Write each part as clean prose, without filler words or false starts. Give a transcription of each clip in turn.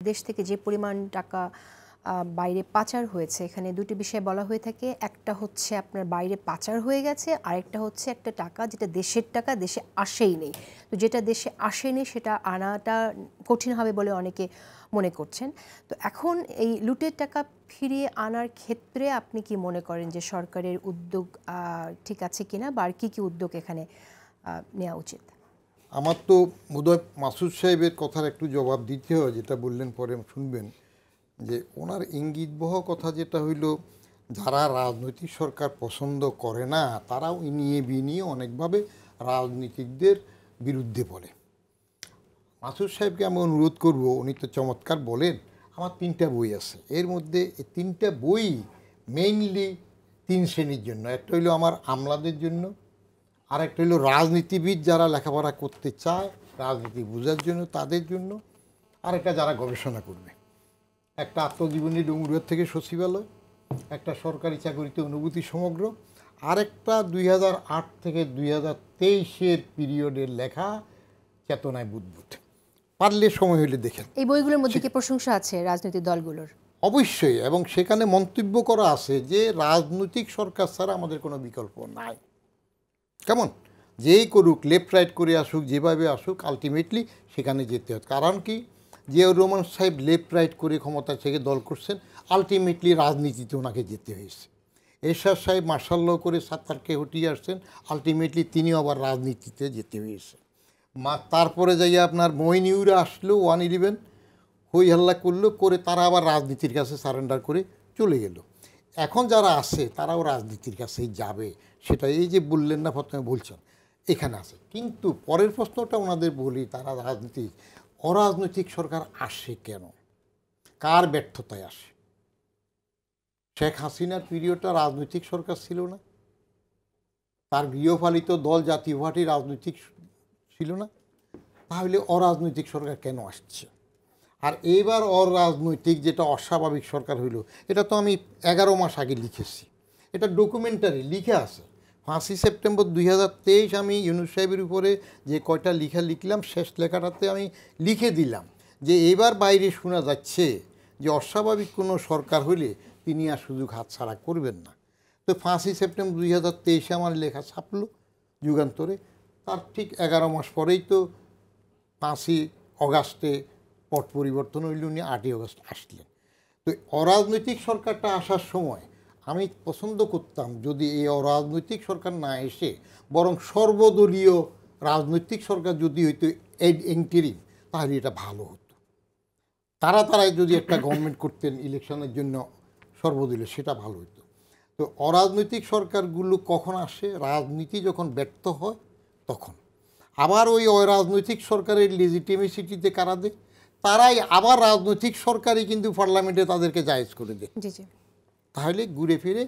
দেশ থেকে যে পরিমাণ টাকা বাইরে পাচার হয়েছে, এখানে দুটি বিষয় বলা হয়ে থাকে। একটা হচ্ছে আপনার বাইরে পাচার হয়ে গেছে, আরেকটা হচ্ছে একটা টাকা যেটা দেশের টাকা, দেশে আসেই নেই। তো যেটা দেশে আসেনি সেটা আনাটা কঠিন হবে বলে অনেকে মনে করছেন। তো এখন এই লুটের টাকা ফিরিয়ে আনার ক্ষেত্রে আপনি কি মনে করেন যে সরকারের উদ্যোগ ঠিক আছে কিনা, বা আর কী কী উদ্যোগ এখানে নেওয়া উচিত? আমার তো বোধহয় মাসুদ সাহেবের কথার একটু জবাব দিতে হয়, যেটা বললেন পরে শুনবেন, যে ওনার ইঙ্গিতবহ কথা যেটা হইল যারা রাজনৈতিক সরকার পছন্দ করে না তারাও নিয়ে বিনিয়ে অনেকভাবে রাজনীতিকদের বিরুদ্ধে বলে। মাসুদ সাহেবকে আমি অনুরোধ করব, উনি তো চমৎকার বলেন। আমার 3টা বই আছে, এর মধ্যে এই 3টা বই মেইনলি 3 শ্রেণীর জন্য। একটা হইলো আমার আমলাদের জন্য, আর একটা হলো রাজনীতিবিদ যারা লেখাপড়া করতে চায় রাজনীতি বোঝার জন্য তাদের জন্য, আর একটা যারা গবেষণা করবে। একটা আত্মজীবনী ডুমুরিয়া থেকে সচিবালয়, একটা সরকারি চাকরিতে অনুভূতি সমগ্র, আরেকটা 2008 থেকে 2023 পিরিয়ডের লেখা চেতনায় বুদবুদ। পারলে সময় হলে দেখেন। এই বইগুলোর মধ্যে কি প্রশংসা আছে রাজনৈতিক দলগুলোর? অবশ্যই, এবং সেখানে মন্তব্য করা আছে যে রাজনৈতিক সরকার ছাড়া আমাদের কোনো বিকল্প নাই। কেমন যেই করুক, লেফট রাইট করে আসুক, যেভাবে আসুক, আলটিমেটলি সেখানে যেতে হয়। কারণ কি, জিয়াউর রহমান সাহেব লেফট রাইট করে ক্ষমতা থেকে দল করছেন, আলটিমেটলি রাজনীতিতে ওনাকে যেতে হয়েছে। এরশাদ সাহেব মার্শাল ল করে সাত্তারকে হটিয়ে আসছেন, আলটিমেটলি তিনি আবার রাজনীতিতে যেতে হয়েছে। তারপরে যাইয়া আপনার মইনিউরা আসলো 111 হই হাল্লা করলো, করে তারা আবার রাজনীতির কাছে সারেন্ডার করে চলে গেল। এখন যারা আছে তারাও রাজনীতির কাছেই যাবে, সেটা এই যে বললেন না প্রথমে বলছেন এখানে আছে। কিন্তু পরের প্রশ্নটা ওনাদের বলি, তারা অরাজনৈতিক সরকার আসে কেন, কার ব্যর্থতায় আসে? শেখ হাসিনার পিরিয়ডটা রাজনৈতিক সরকার ছিল না, তার গৃহপালিত দল জাতীয় পার্টি রাজনৈতিক ছিল না, তাহলে অরাজনৈতিক সরকার কেন আসছে? আর এইবার অরাজনৈতিক যেটা অস্বাভাবিক সরকার হইল, এটা তো আমি 11 মাস আগে লিখেছি, এটা ডকুমেন্টারি লিখে আছে। 5ই সেপ্টেম্বর 2023 আমি ইউনূস সাহেবের উপরে যে কয়টা লেখা লিখলাম, শেষ লেখাটাতে আমি লিখে দিলাম যে এবার বাইরে শোনা যাচ্ছে যে অস্বাভাবিক কোনো সরকার হলে তিনি আর সুযোগ হাতছাড়া করবেন না। তো 5ই সেপ্টেম্বর 2023 আমার লেখা ছাপলো যুগান্তরে। তার ঠিক 11 মাস পরেই তো 5ই অগাস্টে পট পরিবর্তন হইল, উনি 8ই অগস্ট আসলেন। তো অরাজনৈতিক সরকারটা আসার সময় আমি পছন্দ করতাম যদি এই অরাজনৈতিক সরকার না এসে বরং সর্বদলীয় রাজনৈতিক সরকার যদি হইতো ইন্টারিম, তাহলে এটা ভালো হতো। তারাই যদি একটা গভর্নমেন্ট করতেন ইলেকশনের জন্য সর্বদলীয়, সেটা ভালো হতো। তো অরাজনৈতিক সরকারগুলো কখন আসে? রাজনীতি যখন ব্যর্থ হয় তখন। আবার ওই অরাজনৈতিক সরকারের লেজিটিমেসিটিতে কারা দেয়? তারাই আবার রাজনৈতিক সরকারই কিন্তু পার্লামেন্টে তাদেরকে জায়েজ করে দেয়। তাহলে ঘুরে ফিরে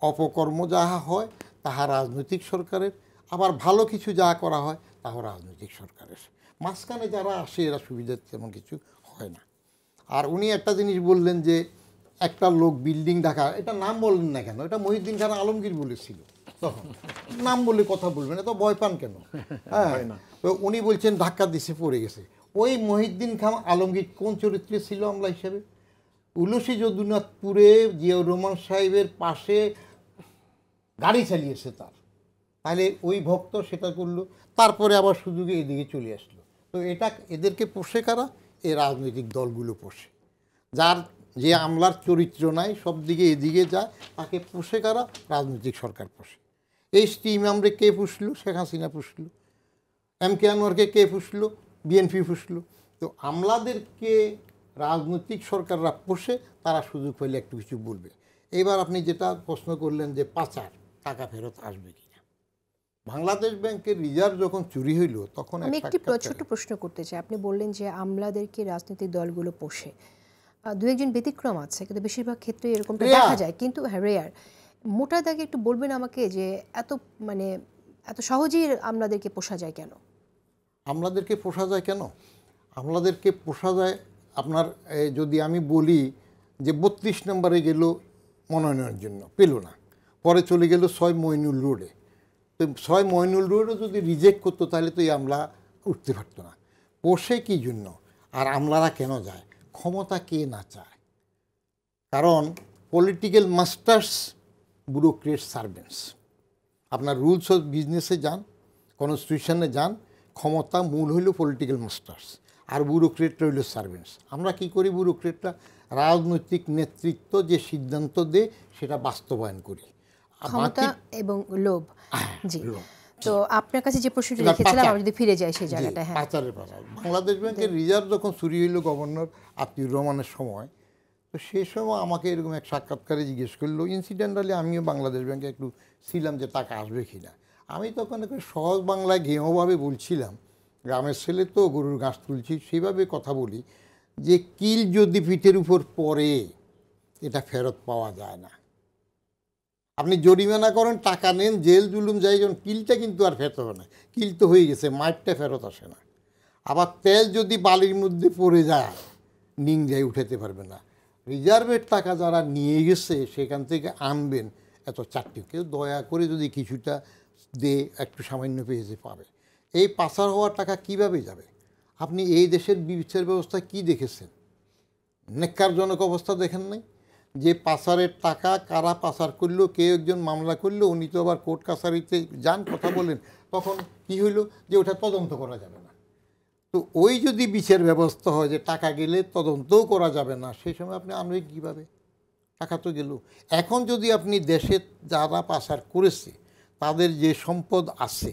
অপকর্ম যাহা হয় তাহা রাজনৈতিক সরকারের, আবার ভালো কিছু যা করা হয় তাহা রাজনৈতিক সরকারের। মাঝখানে যারা আসে এরা সুবিধা তেমন কিছু হয় না। আর উনি একটা জিনিস বললেন যে একটা লোক বিল্ডিং ঢাকা, এটা নাম বললেন না কেন? এটা মহিউদ্দিন খান আলমগীর বলেছিল তখন। নাম বলে কথা বলবেন, এত ভয় পান কেন? হ্যাঁ, তো উনি বলছেন ধাক্কা দিছে পড়ে গেছে। ওই মহিউদ্দিন খান আলমগীর কোন চরিত্রে ছিল আমলা হিসেবে? উলসি যদুনাথপুরে জিয়াউর রহমান সাহেবের পাশে গাড়ি চালিয়েছে তার, তাহলে ওই ভক্ত সেটা করলো, তারপরে আবার সুযোগে এদিকে চলে আসলো। তো এটা এদেরকে পোষে কারা? এই রাজনৈতিক দলগুলো পোষে। যার যে আমলার চরিত্র নাই, সব দিকে এদিকে যায়, তাকে পোষে কারা? রাজনৈতিক সরকার পোষে। এই স্টিম আমরা কে পুষলো? শেখ হাসিনা পুষলো। MK আনোয়ারকে কে পুষলো? বিএনপি পুষলো। তো আমলাদেরকে রাজনৈতিক সরকাররা পোষে, তারা সুযোগ পেলে একটু কিছু বলবে। এবার আপনি যেটা প্রশ্ন করলেন যে পাচার টাকা ফেরত আসবে কিনা, বাংলাদেশ ব্যাংকের রিজার্ভ যখন চুরি হইল তখন আমি একটি ছোট প্রশ্ন করতে চাই। আপনি বললেন যে আমলাদেরকে রাজনৈতিক দলগুলো পোষে, দু একজন ব্যতিক্রম আছে, কিন্তু বেশিরভাগ ক্ষেত্রে এরকমটা দেখা যায়, কিন্তু হ্যাঁ রেয়ার। মোটা দাগে একটু বলবেন আমাকে যে এত সহজেই আমলাদেরকে পোষা যায় কেন? আমলাদেরকে পোষা যায় কেন? আমলাদেরকে পোষা যায় আপনার যদি আমি বলি যে 32 নম্বরে গেল মনোনয়নের জন্য, পেল না, পরে চলে গেল 6 মইনুল রোডে। তো 6 মইনুল রোডও যদি রিজেক্ট করতো তাহলে তো এই আমলা উঠতে পারতো না। পোষে কী জন্য? আর আমলারা কেন যায়? ক্ষমতা কে না চায়? কারণ পলিটিক্যাল মাস্টার্স, ব্যুরোক্রেট সার্ভেন্টস। আপনার রুলস অফ বিজনেসে যান, কনস্টিটিউশনে যান, ক্ষমতা মূল হইল পলিটিক্যাল মাস্টার্স, আর ব্যুরোক্রেটরা হইল সার্ভেন্টস। আমরা কি করি? ব্যুরোক্রেটরা রাজনৈতিক নেতৃত্ব যে সিদ্ধান্ত দেয় সেটা বাস্তবায়ন করি। ক্ষমতা এবং লোভ। জি, তো আপনার কাছে যে প্রশ্নটি রেখেছিলাম আমরা যদি ফিরে যাই সেই জায়গাটা। হ্যাঁ, পাচারের পাচার। বাংলাদেশ ব্যাংকের রিজার্ভ যখন চুরি হইল গভর্নর আতিউর রহমানের সময়, তো সেই সময় আমাকে এরকম এক সাক্ষাৎকারে জিজ্ঞেস করলো, ইনসিডেন্টালি আমিও বাংলাদেশ ব্যাংকে একটু ছিলাম যে টাকা আসবে কি না। আমি তখন একটু সহজ বাংলায় ঘেঁয়োভাবে বলছিলাম, গ্রামের ছেলে তো গরুর ঘাস তুলছি, সেইভাবে কথা বলি যে কিল যদি পিঠের উপর পড়ে এটা ফেরত পাওয়া যায় না। আপনি জরিমানা করেন, টাকা নেন, জেল জুলুম যাই, যখন কিলটা কিন্তু আর ফেরত হবে না। কিল তো হয়ে গেছে, মাঠটা ফেরত আসে না। আবার তেল যদি বালির মধ্যে পড়ে যায়, নিংড়ায় উঠাতে পারবে না। রিজার্ভের টাকা যারা নিয়ে গেছে সেখান থেকে আনবেন এত চারটি, কেউ দয়া করে যদি কিছুটা দে, একটু সামান্য পেয়েছে পাবে। এই পাচার হওয়ার টাকা কিভাবে যাবে? আপনি এই দেশের বিচার ব্যবস্থা কি দেখেছেন? নেক্কারজনক অবস্থা দেখেন নাই? যে পাচারের টাকা কারা পাচার করলো, কেউ একজন মামলা করলো, উনি তো আবার কোর্ট কাছারিতে যান, কথা বলেন, তখন কি হইল যে ওটা তদন্ত করা যাবে না। তো ওই যদি বিচার ব্যবস্থা হয় যে টাকা গেলে তদন্তও করা যাবে না, সেই সময় আপনি আনবেন কীভাবে? টাকা তো গেল। এখন যদি আপনি দেশে যারা পাচার করেছে তাদের যে সম্পদ আছে,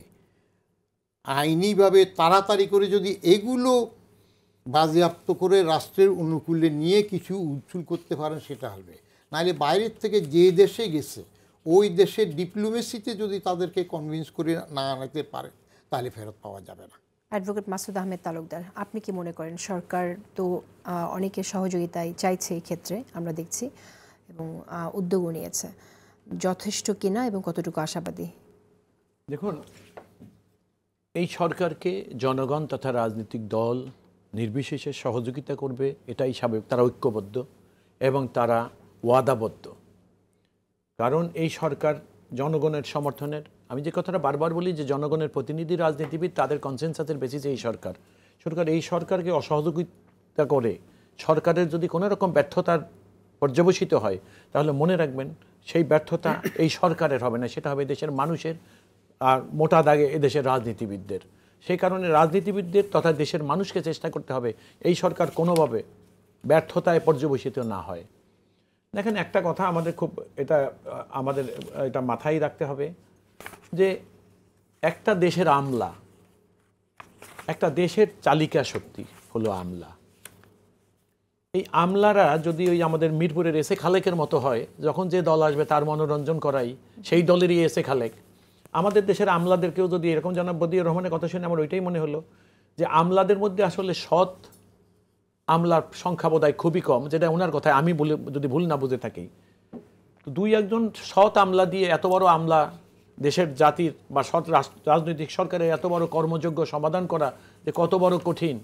আইনিভাবে তাড়াতাড়ি করে যদি এগুলো বাজেয়াপ্ত করে রাষ্ট্রের অনুকূলে নিয়ে কিছু উচ্ছুল করতে পারেন, সেটা হবে। নাহলে বাইরের থেকে যে দেশে গেছে ওই দেশের ডিপ্লোমেসিতে যদি তাদেরকে কনভিন্স করে না আনাতে পারে, তাহলে ফেরত পাওয়া যাবে না। অ্যাডভোকেট মাসুদ আহমেদ তালুকদার, আপনি কি মনে করেন সরকার তো অনেকের সহযোগিতায় চাইছে এই ক্ষেত্রে আমরা দেখছি এবং উদ্যোগও নিয়েছে, যথেষ্ট কিনা এবং কতটুকু আশাবাদী? দেখুন, এই সরকারকে জনগণ তথা রাজনৈতিক দল নির্বিশেষে সহযোগিতা করবে, এটাই স্বাভাবিক। তারা ঐক্যবদ্ধ এবং তারা ওয়াদাবদ্ধ। কারণ এই সরকার জনগণের সমর্থনের, আমি যে কথাটা বারবার বলি যে জনগণের প্রতিনিধি রাজনীতিবিদ, তাদের কনসেনসাসের বেসিসে এই সরকার এই সরকারকে অসহযোগিতা করে সরকারের যদি কোনো রকম ব্যর্থতার পর্যবসিত হয়, তাহলে মনে রাখবেন সেই ব্যর্থতা এই সরকারের হবে না, সেটা হবে দেশের মানুষের, আর মোটা দাগে এদেশের রাজনীতিবিদদের। সেই কারণে রাজনীতিবিদদের তথা দেশের মানুষকে চেষ্টা করতে হবে এই সরকার কোনোভাবে ব্যর্থতায় পর্যবসিত না হয়। দেখেন, একটা কথা আমাদের এটা মাথায় রাখতে হবে যে একটা দেশের আমলা, একটা দেশের চালিকা শক্তি হলো আমলা। এই আমলারা যদি ওই আমাদের মিরপুরের এসে খালেকের মতো হয়, যখন যে দল আসবে তার মনোরঞ্জন করাই সেই দলেরই এসে খালেক, আমাদের দেশের আমলাদেরকেও যদি এরকম, জনাব বদিউর রহমানের কথা শুনে আমার ওইটাই মনে হলো যে আমলাদের মধ্যে আসলে সৎ আমলার সংখ্যা বোধহয় খুবই কম, যেটা ওনার কথায় আমি যদি ভুল না বুঝে থাকি। তো দুই একজন সৎ আমলা দিয়ে এত বড় আমলা, দেশের জাতির বা সৎ রাজনৈতিক সরকারের এত বড় কর্মযোগ্য সমাধান করা যে কত বড় কঠিন।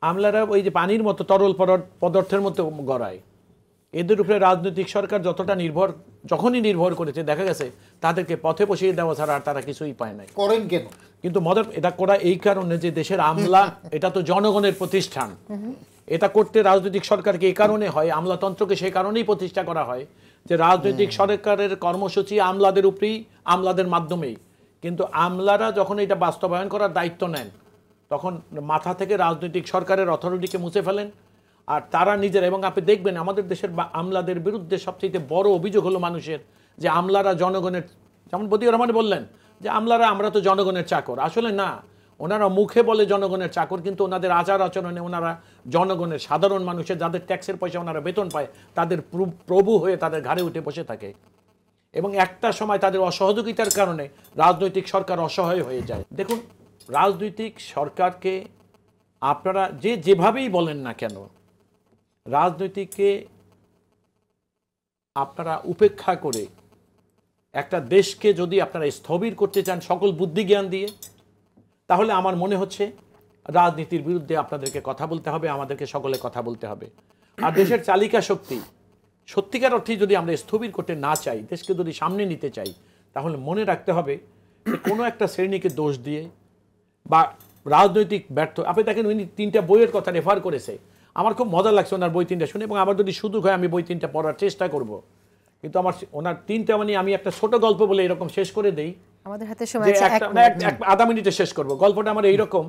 আমলারা ওই যে পানির মতো তরল পদার্থের মতো গড়ায়, এদের উপরে রাজনৈতিক সরকার যখনই নির্ভর করেছে, দেখা গেছে তাদেরকে পথে বসিয়ে দেওয়া ছাড়া আর তারা কিছুই পায় নাই। করেন কেন? কিন্তু মজার এটা করা এই কারণে যে দেশের আমলা এটা তো জনগণের প্রতিষ্ঠান। এটা করতে রাজনৈতিক সরকারকে এই কারণে হয়, আমলাতন্ত্রকে সেই কারণেই প্রতিষ্ঠা করা হয় যে রাজনৈতিক সরকারের কর্মসূচি আমলাদের উপরেই, আমলাদের মাধ্যমেই। কিন্তু আমলারা যখন এটা বাস্তবায়ন করার দায়িত্ব নেন, তখন মাথা থেকে রাজনৈতিক সরকারের অথরিটিকে মুছে ফেলেন আর তারা নিজেরা। এবং আপনি দেখবেন আমাদের দেশের আমলাদের বিরুদ্ধে সবচেয়ে বড় অভিযোগ হলো মানুষের যে আমলারা জনগণের, যেমন বদিউর রহমান বললেন যে আমরা তো জনগণের চাকর। আসলে না, ওনারা মুখে বলে জনগণের চাকর, কিন্তু ওনাদের আচার আচরণে ওনারা জনগণের, সাধারণ মানুষের, যাদের ট্যাক্সের পয়সা ওনারা বেতন পায়, তাদের প্রভু হয়ে তাদের ঘাড়ে উঠে বসে থাকে। এবং একটা সময় তাদের অসহযোগিতার কারণে রাজনৈতিক সরকার অসহায় হয়ে যায়। দেখুন, রাজনৈতিক সরকারকে আপনারা যেভাবেই বলেন না কেন, রাজনৈতিককে আপনারা উপেক্ষা করে একটা দেশকে যদি আপনারা স্থবির করতে চান সকল বুদ্ধি জ্ঞান দিয়ে, তাহলে আমার মনে হচ্ছে রাজনীতির বিরুদ্ধে আপনাদেরকে কথা বলতে হবে, আমাদেরকে সকলে কথা বলতে হবে। আর দেশের চালিকা শক্তি সত্যিকার অর্থে যদি আমরা স্থবির করতে না চাই, দেশকে যদি সামনে নিতে চাই, তাহলে মনে রাখতে হবে যে কোনো একটা শ্রেণীকে দোষ দিয়ে বা রাজনৈতিক ব্যর্থ, আপনি দেখেন উনি 3টা বইয়ের কথা রেফার করেছে, আমার খুব মজা লাগছে ওনার বই 3টা শুনে, এবং আমার যদি সুযোগ হয় আমি বই 3টা পড়ার চেষ্টা করব। কিন্তু আমার ওনার 3টা মানে আমি একটা ছোট গল্প বলে এরকম শেষ করে দেই, আমাদের হাতে সময় যে আছে আধা মিনিটে শেষ করব। গল্পটা আমার এইরকম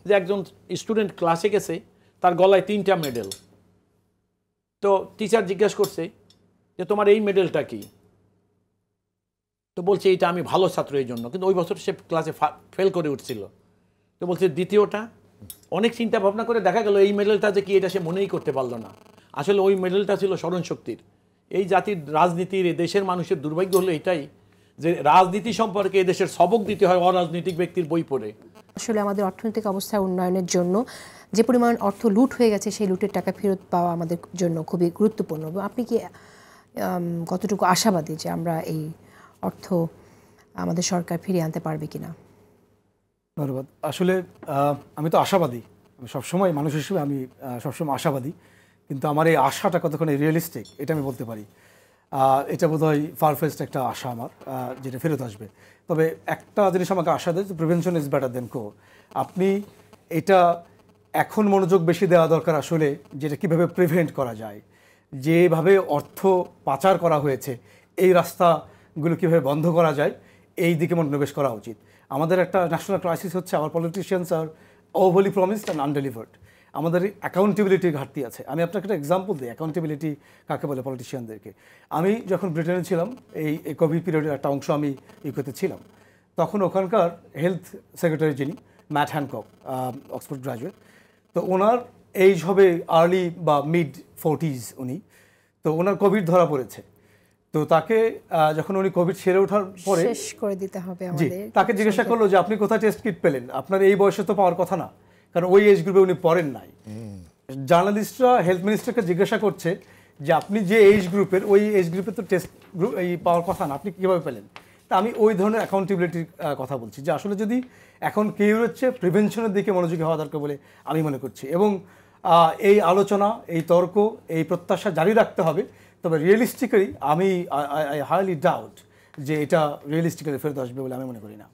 যে একজন স্টুডেন্ট ক্লাসে গেছে, তার গলায় 3টা মেডেল। তো টিচার জিজ্ঞেস করছে যে তোমার এই মেডেলটা কি? তো বলছে এইটা আমি ভালো ছাত্র এই জন্য, কিন্তু ওই বছর সে ক্লাসে ফেল করে উঠছিল। তো বলছে দ্বিতীয়টা? অনেক চিন্তা ভাবনা করে দেখা গেল এই মেডেলটা যে কি এটা সে মনেই করতে পারলো না। আসলে ওই মেডেলটা ছিল স্মরণশক্তির। এই জাতির রাজনীতির, এই দেশের মানুষের দুর্ভাগ্য হলো এটাই যে রাজনীতি সম্পর্কে এই দেশের সবক দিতে হয় অরাজনৈতিক ব্যক্তির বই পড়ে। আসলে আমাদের অর্থনৈতিক অবস্থা উন্নয়নের জন্য যে পরিমাণ অর্থ লুট হয়ে গেছে, সেই লুটের টাকা ফেরত পাওয়া আমাদের জন্য খুবই গুরুত্বপূর্ণ। আপনি কি কতটুকু আশাবাদী যে আমরা এই অর্থ আমাদের সরকার ফিরিয়ে আনতে পারবে কিনা? ধন্যবাদ। আসলে আমি তো আশাবাদী, সবসময় মানুষ হিসেবে আমি সবসময় আশাবাদী, কিন্তু আমার এই আশাটা কতক্ষণ রিয়েলিস্টিক এটা আমি বলতে পারি। এটা বোধহয় ফারফেস্ট একটা আশা আমার, যেটা ফেরত আসবে। তবে একটা জিনিস আমাকে আশা দেয়, prevention is better then cure. আপনি এটা এখন মনোযোগ বেশি দেওয়া দরকার আসলে, যেটা কীভাবে প্রিভেন্ট করা যায়, যেভাবে অর্থ পাচার করা হয়েছে এই রাস্তাগুলো কীভাবে বন্ধ করা যায়, এই দিকে মনোনিবেশ করা উচিত। আমাদের একটা ন্যাশনাল ক্রাইসিস হচ্ছে our politicians are overly promised and undelivered. আমাদের অ্যাকাউন্টেবিলিটির ঘাটতি আছে। আমি আপনাকে একটা এক্সাম্পল দিই অ্যাকাউন্টেবিলিটি কাকে বলে পলিটিশিয়ানদেরকে। আমি যখন ব্রিটেনে ছিলাম, এই কোভিড পিরিয়ডের একটা অংশ আমি ইউকেতে ছিলাম, তখন ওখানকার হেলথ সেক্রেটারি যিনি ম্যাট হ্যানকক, অক্সফোর্ড গ্রাজুয়েট, তো ওনার এইজ হবে আর্লি বা মিড 40s উনি। তো ওনার কোভিড ধরা পড়েছে। তো তাকে যখন উনি কোভিড সেরে ওঠার পরে শেষ করে দিতে হবে জি, আমাদের। তাকে জিজ্ঞাসা করলো যে আপনি কোথায় টেস্ট কিট পেলেন, আপনার এই বয়সে তো পাওয়ার কথা না, কারণ ওই এজ গ্রুপে উনি পড়েন নাই। জার্নালিস্টরা হেলথ মিনিস্টারকে জিজ্ঞাসা করছে যে আপনি যে এজ গ্রুপের, ওই এজ গ্রুপে তো টেস্ট গ্রুপ এই পাওয়ার কথা না, আপনি কীভাবে পেলেন? তা আমি ওই ধরনের অ্যাকাউন্টেবিলিটির কথা বলছি, যে আসলে যদি এখন কেউ হচ্ছে প্রিভেনশনের দিকে মনোযোগী হওয়া দরকার বলে আমি মনে করছি। এবং এই আলোচনা, এই তর্ক, এই প্রত্যাশা জারি রাখতে হবে। তবে রিয়েলিস্টিক্যালি আমি আই হাইলি ডাউট যে এটা রিয়েলিস্টিক্যালি ফেরত আসবে বলে আমি মনে করি না।